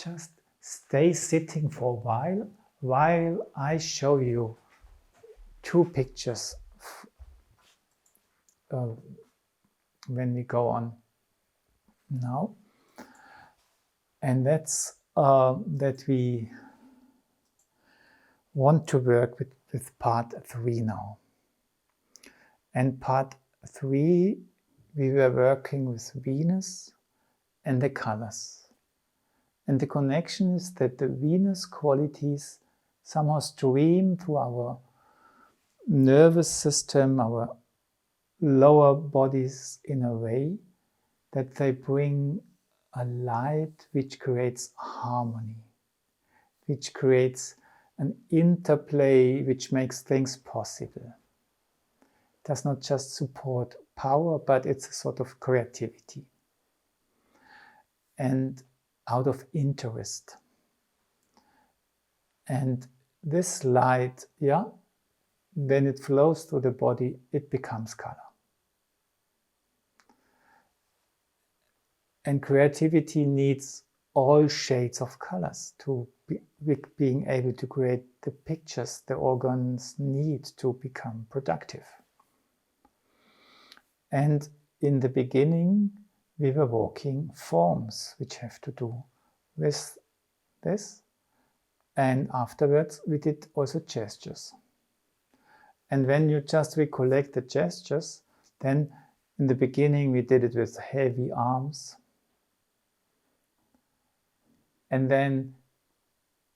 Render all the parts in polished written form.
just stay sitting for a while I show you two pictures when we go on now. And that's that we want to work with part 3 now. And part 3, we were working with Venus and the colors. And the connection is that the Venus qualities somehow stream through our nervous system, our lower bodies in a way that they bring a light which creates harmony, which creates an interplay which makes things possible. It does not just support power, but it's a sort of creativity. And out of interest. And this light, when it flows through the body, it becomes color. And creativity needs all shades of colors to being able to create the pictures the organs need to become productive. And in the beginning, we were working forms which have to do with this. And afterwards, we did also gestures. And when you just recollect the gestures, then in the beginning, we did it with heavy arms. And then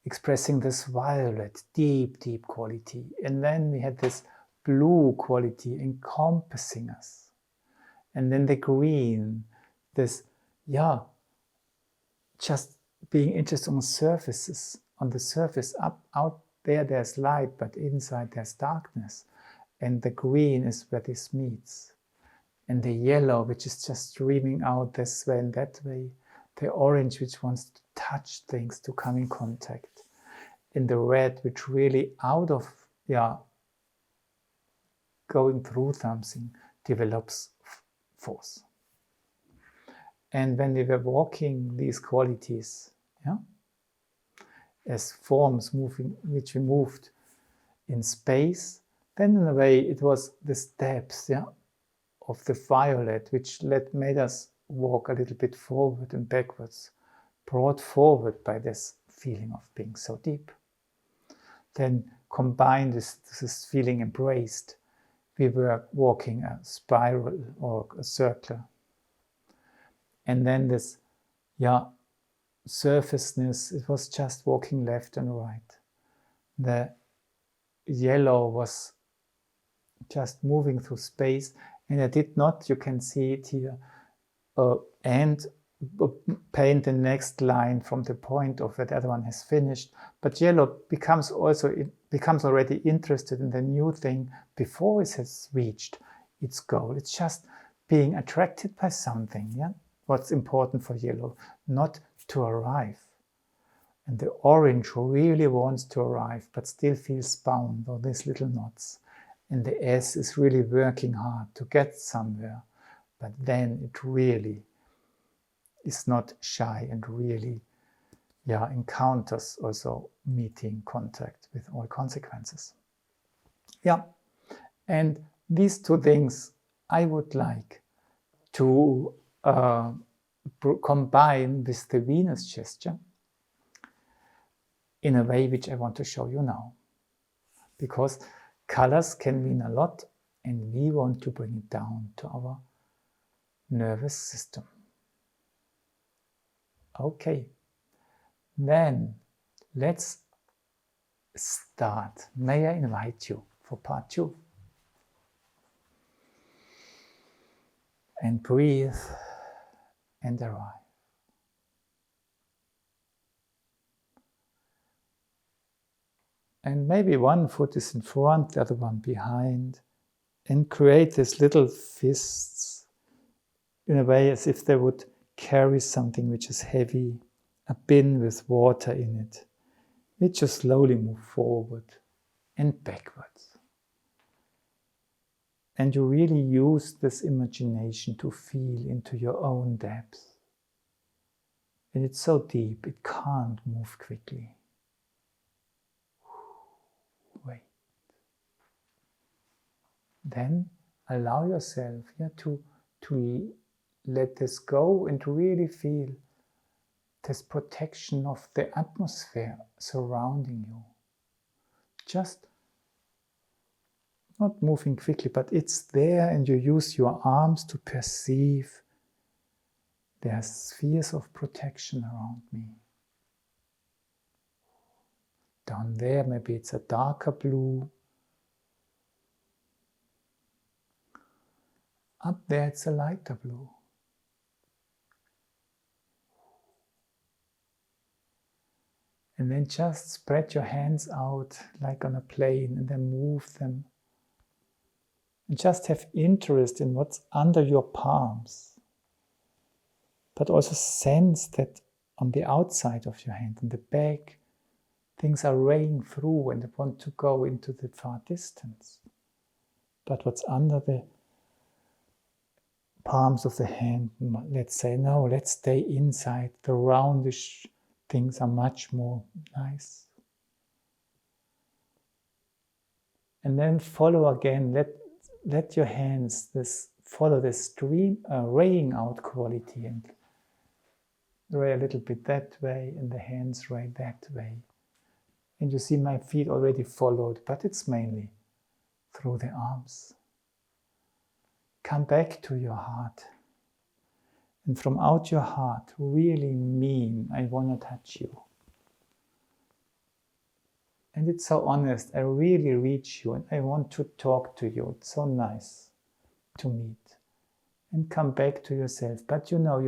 expressing this violet, deep, deep quality. And then we had this blue quality encompassing us. And then the green, this, just being interested on surfaces. On the surface, out there, there's light, but inside there's darkness. And the green is where this meets. And the yellow, which is just streaming out this way and that way. The orange, which wants to touch things, to come in contact. And the red, which really out of, going through something, develops force. And when we were walking these qualities, as forms moving, which we moved in space, then in a way it was the steps, of the violet, which made us walk a little bit forward and backwards, brought forward by this feeling of being so deep. Then combined with this feeling embraced, we were walking a spiral or a circle. And then this, surfaceness, it was just walking left and right. The yellow was just moving through space, and I did not, you can see it here, and paint the next line from the point of where the other one has finished. But yellow becomes already interested in the new thing before it has reached its goal. It's just being attracted by something, What's important for yellow, not to arrive. And the orange really wants to arrive, but still feels bound by these little knots. And the S is really working hard to get somewhere, but then it really is not shy and really, encounters also meeting contact with all consequences. And these two things I would like to combine with the Venus gesture in a way which I want to show you now. Because colors can mean a lot, and we want to bring it down to our nervous system. Okay, then let's start. May I invite you for part 2? And breathe and arrive. And maybe one foot is in front, the other one behind, and create these little fists in a way as if they would carry something which is heavy, a bin with water in it, which you slowly move forward and backwards. And you really use this imagination to feel into your own depth. And it's so deep, it can't move quickly. Wait. Then allow yourself to let this go and to really feel this protection of the atmosphere surrounding you. Just not moving quickly, but it's there, and you use your arms to perceive there are spheres of protection around me. Down there, maybe it's a darker blue. Up there, it's a lighter blue. And then just spread your hands out like on a plane and then move them. And just have interest in what's under your palms. But also sense that on the outside of your hand, in the back, things are raying through and they want to go into the far distance. But what's under the palms of the hand, let's say, no, let's stay inside. The roundish things are much more nice. And then follow again, let your hands follow the stream, raying out quality, and ray a little bit that way, and the hands ray that way. And you see my feet already followed, but it's mainly through the arms. Come back to your heart. And from out your heart, really mean, I want to touch you. And it's so honest, I really reach you and I want to talk to you. It's so nice to meet. And come back to yourself. But you know,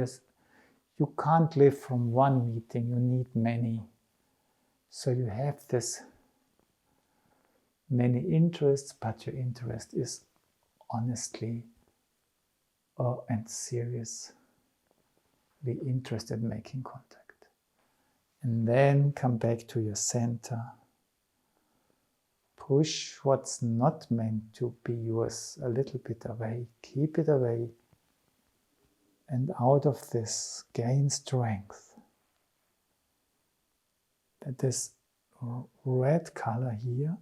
you can't live from one meeting, you need many. So you have this many interests, but your interest is honestly and seriously interested in making contact. And then come back to your center. Push what's not meant to be yours a little bit away. Keep it away. And out of this, gain strength. That this red color here,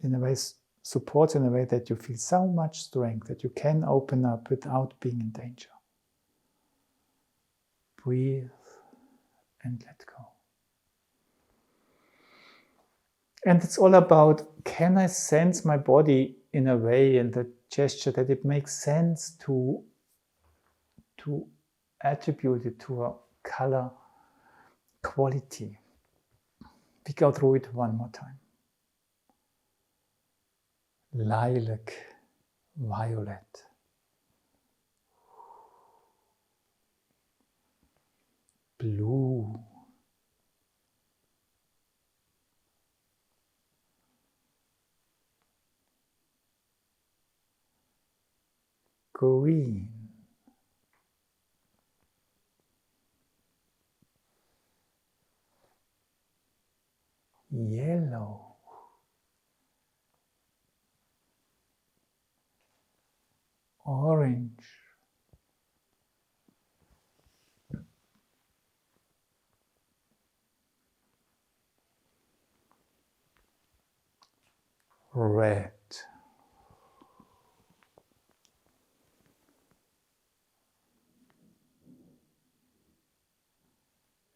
in a way, supports in a way that you feel so much strength that you can open up without being in danger. Breathe and let go. And it's all about, can I sense my body in a way, in the gesture, that it makes sense to attribute it to a color quality. We go through it one more time. Lilac, violet. Blue. Green. Yellow. Orange. Red.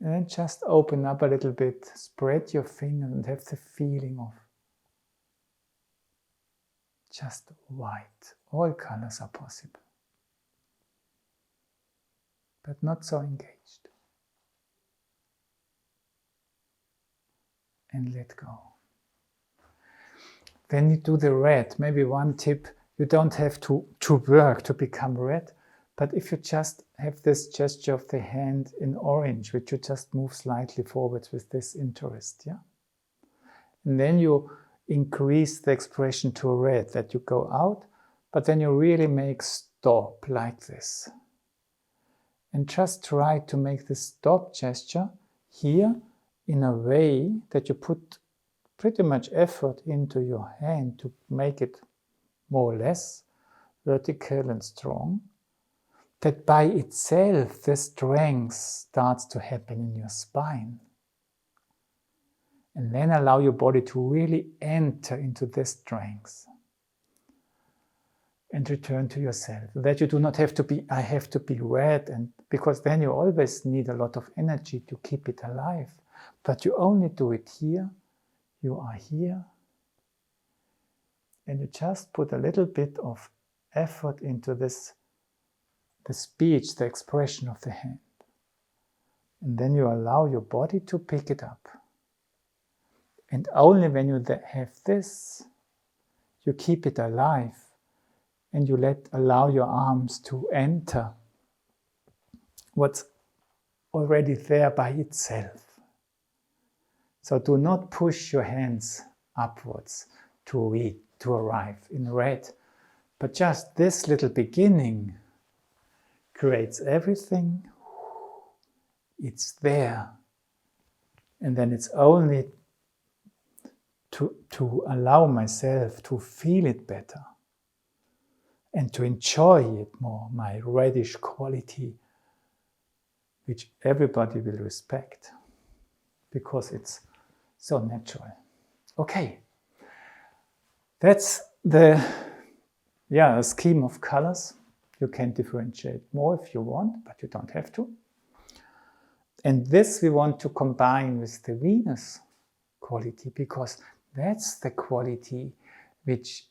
And then just open up a little bit, spread your fingers and have the feeling of just white. All colors are possible, but not so engaged. And let go. Then you do the red. Maybe one tip, you don't have to work to become red, but if you just have this gesture of the hand in orange, which you just move slightly forward with this interest, yeah? And then you increase the expression to red, that you go out, but then you really make stop like this. And just try to make this stop gesture here in a way that you put pretty much effort into your hand to make it more or less vertical and strong. that by itself the strength starts to happen in your spine. And then allow your body to really enter into this strength. And return to yourself. That you do not have to be, I have to be red, and because then you always need a lot of energy to keep it alive. But you only do it here. You are here. And you just put a little bit of effort into this, the speech, the expression of the hand. And then you allow your body to pick it up. And only when you have this, you keep it alive. And you allow your arms to enter what's already there by itself. So do not push your hands upwards to arrive in red, but just this little beginning creates everything. It's there. And then it's only to allow myself to feel it better. And to enjoy it more, my reddish quality, which everybody will respect, because it's so natural. Okay, that's the scheme of colors. You can differentiate more if you want, but you don't have to. And this we want to combine with the Venus quality, because that's the quality which,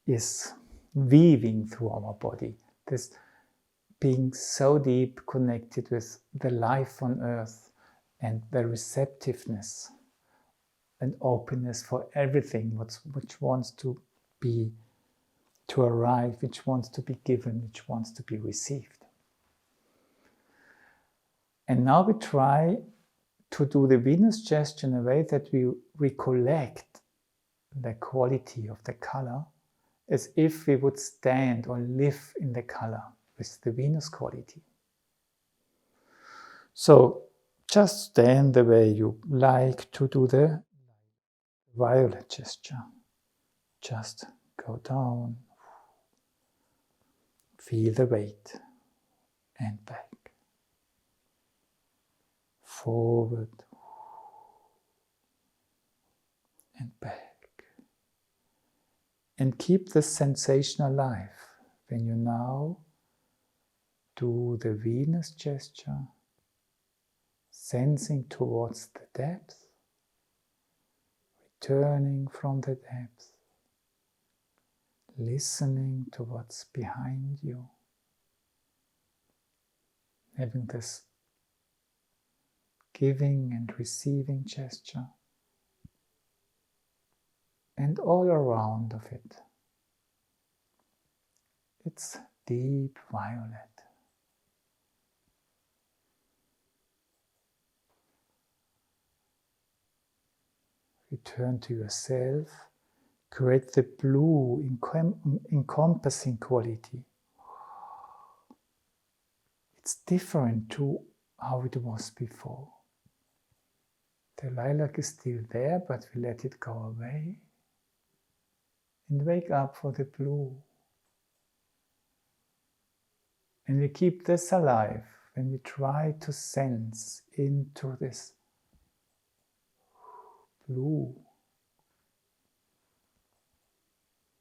is weaving through our body, this being so deep connected with the life on earth and the receptiveness and openness for everything which wants to arrive, which wants to be given, which wants to be received. And now we try to do the Venus gesture in a way that we recollect the quality of the color as if we would stand or live in the color with the Venus quality. So just stand the way you like to do the violet gesture. Just go down, feel the weight, and back. Forward and back. And keep the sensation alive when you now do the Venus gesture, sensing towards the depth, returning from the depth, listening to what's behind you, having this giving and receiving gesture, and all around of it. It's deep violet. Return to yourself, create the blue encompassing quality. It's different to how it was before. The lilac is still there, but we let it go away and wake up for the blue. And we keep this alive when we try to sense into this blue.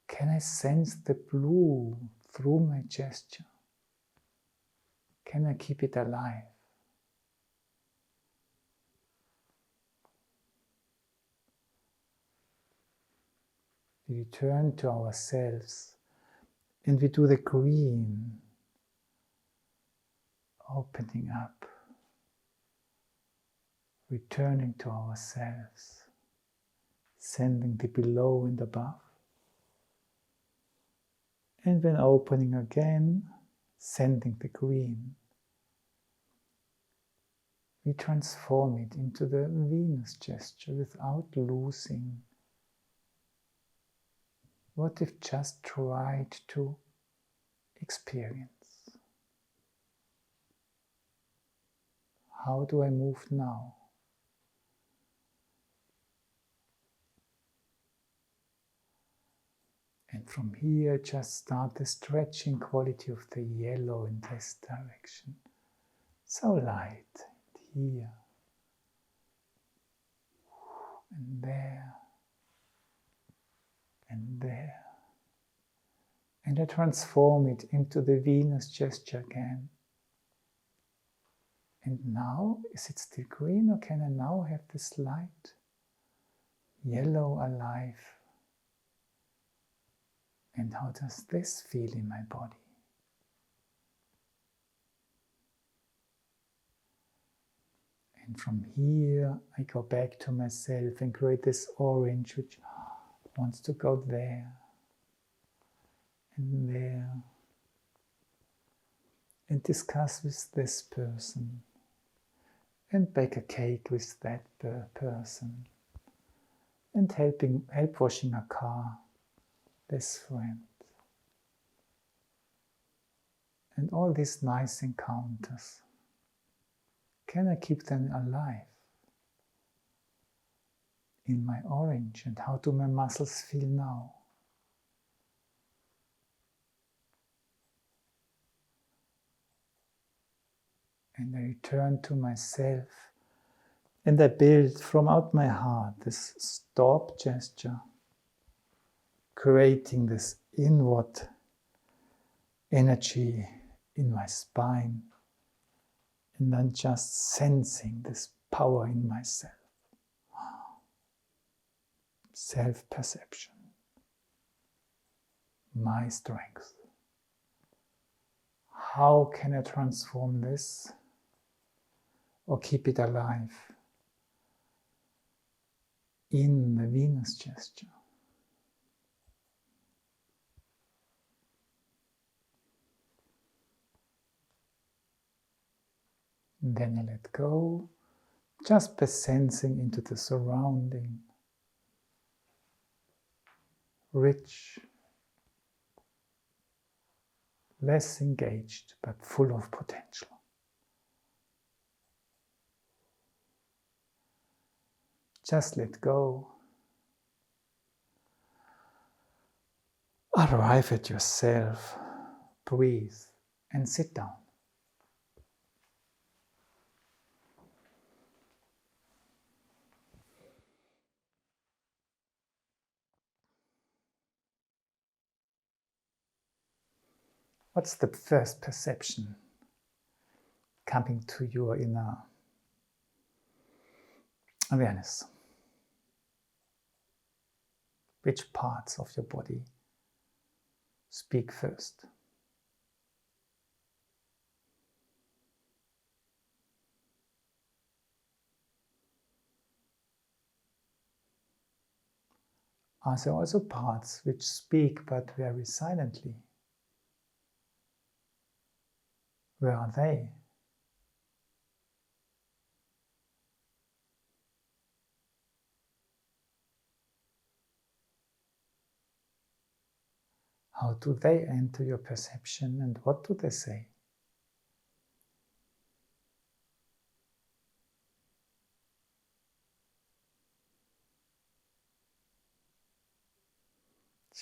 Can I sense the blue through my gesture? Can I keep it alive? We return to ourselves and we do the green, opening up, returning to ourselves, sending the below and above. And when opening again, sending the green. We transform it into the Venus gesture without losing. What if just tried to experience? How do I move now? And And from here, just start the stretching quality of the yellow in this direction. So light, here, and there, and there. And I transform it into the Venus gesture again. And now, is it still green, or can I now have this light yellow alive? And how does this feel in my body? And from here, I go back to myself and create this orange which wants to go there and there, and discuss with this person, and bake a cake with that person, and help washing a car, this friend. And all these nice encounters, can I keep them alive in my orange? And how do my muscles feel now? And I return to myself, and I build from out my heart this stop gesture, creating this inward energy in my spine, and then just sensing this power in myself. Self-perception, my strength. How can I transform this or keep it alive in the Venus gesture? And then I let go, just by sensing into the surrounding, rich, less engaged, but full of potential. Just let go. Arrive at yourself, breathe, and sit down. What's the first perception coming to your inner awareness? Which parts of your body speak first? Are there also parts which speak but very silently? Where are they? How do they enter your perception, and what do they say?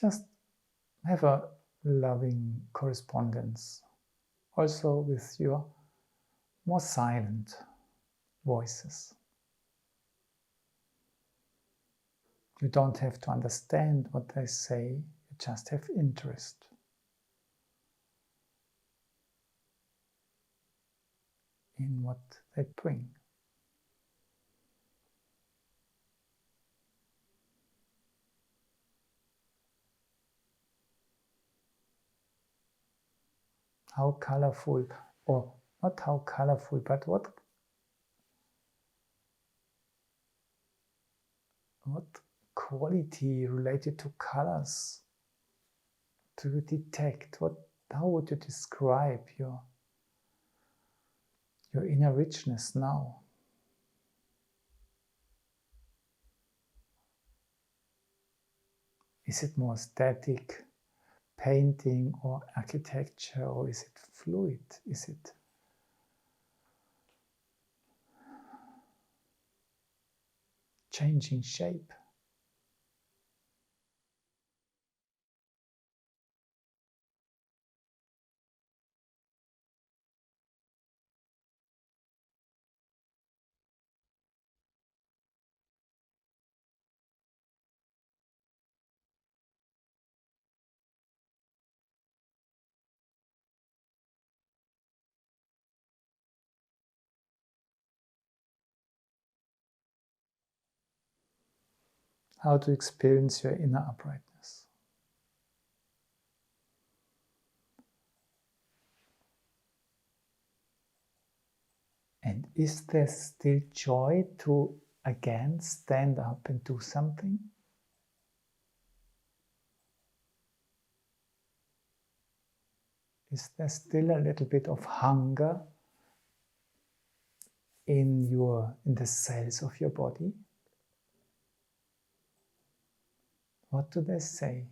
Just have a loving correspondence also with your more silent voices. You don't have to understand what they say, you just have interest. In what they bring. How colorful, or not how colorful, but what quality related to colors do you detect? How would you describe your inner richness now? Is it more static painting or architecture, or is it fluid? Is it changing shape? how to experience your inner uprightness. And is there still joy to again stand up and do something? Is there still a little bit of hunger in the cells of your body? What do they say?